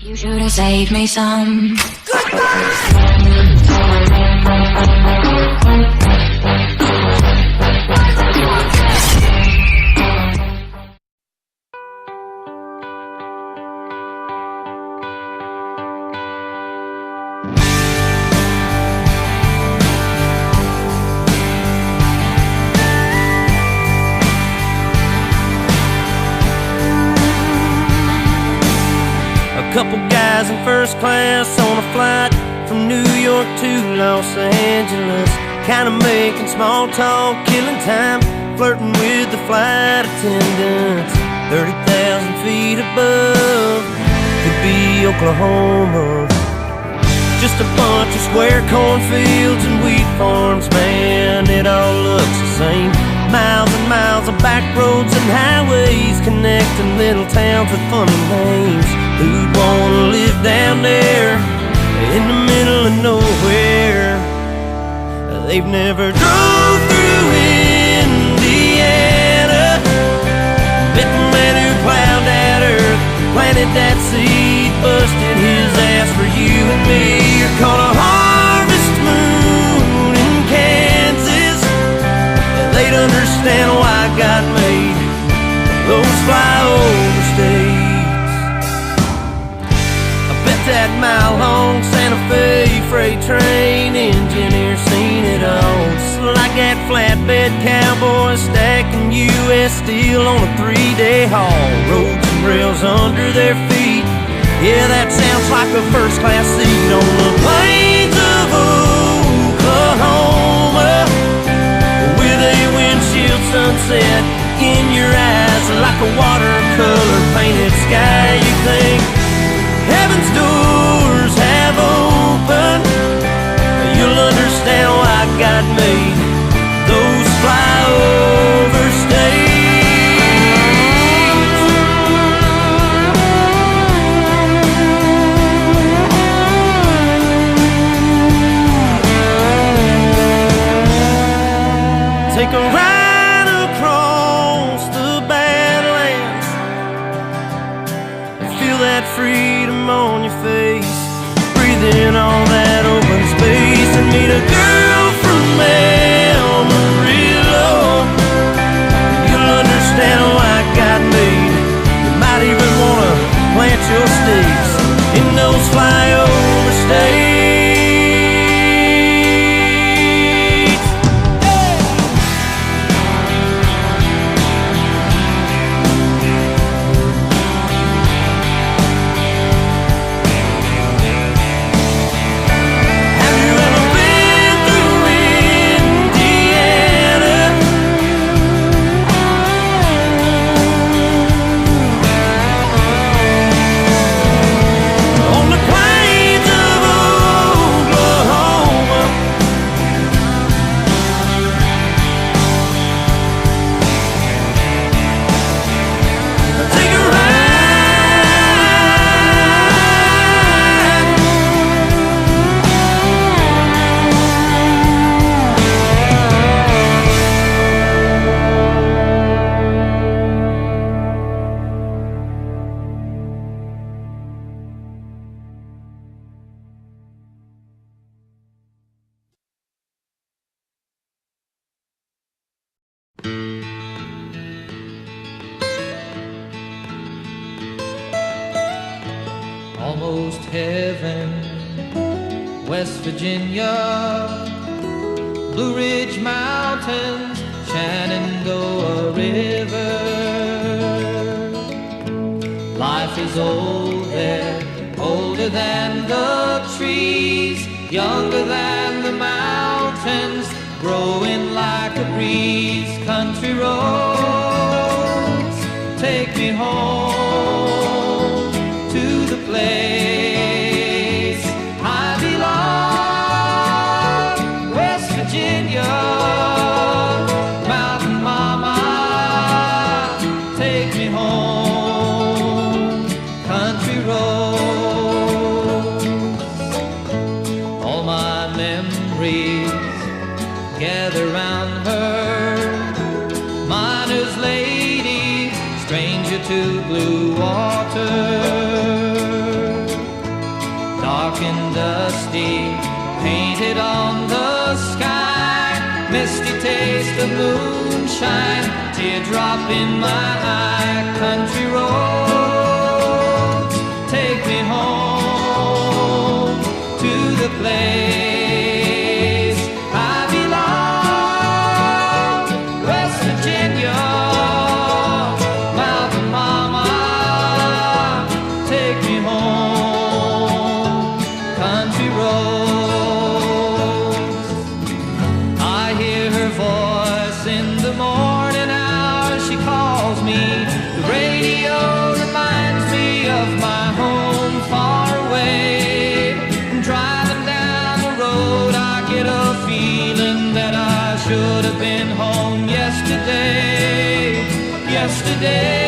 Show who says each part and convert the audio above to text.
Speaker 1: You should have saved me some.
Speaker 2: A couple guys in first class on a flight from New York to Los Angeles, kinda making small talk, killing time, flirting with the flight attendants. 30,000 feet above, could be Oklahoma. Just a bunch of square cornfields and wheat farms, man, it all looks the same. Miles and miles of back roads and highways connecting little towns with funny names. Who'd wanna live down there in the middle of nowhere? They've never drove through Indiana, met the man who plowed that earth, planted that seed, busted his ass for you and me. You're caught a harvest moon in Kansas, they'd understand why God made those flyover states. That mile-long Santa Fe freight train engineer seen it all. Just like that flatbed cowboy stacking U.S. steel on a 3-day haul. Roads and rails under their feet, yeah, that sounds like a first-class seat on the plains of Oklahoma, with a windshield sunset in your eyes like a watercolor painted sky. You think heaven's doors have opened, you'll understand why God made those flyover states. Take a ride across the Badlands and feel that freedom on your face, breathe in all that open space, and meet a girl from Amarillo. You'll understand why God made you might even wanna plant your stakes in those flyover states.
Speaker 3: Almost heaven, West Virginia, Blue Ridge Mountains, Shenandoah River. Life is old there, older than the trees, younger than the mountains, growing like a breeze. Country roads, take me home to the place I belong. West Virginia, Mountain Mama, take me home. Country roads, all my memories gather round her. Miner's lady, stranger to blue water. and dusty, painted on the sky, misty taste of moonshine, teardrop in my eye. Country roads, take me home to the place I belong. West Virginia, Mountain Mama, take me home. Country roads, I hear her voice in the morning hours. She calls me. The radio reminds me of my home far away. And driving down the road, I get a feeling that I should have been home yesterday. Yesterday.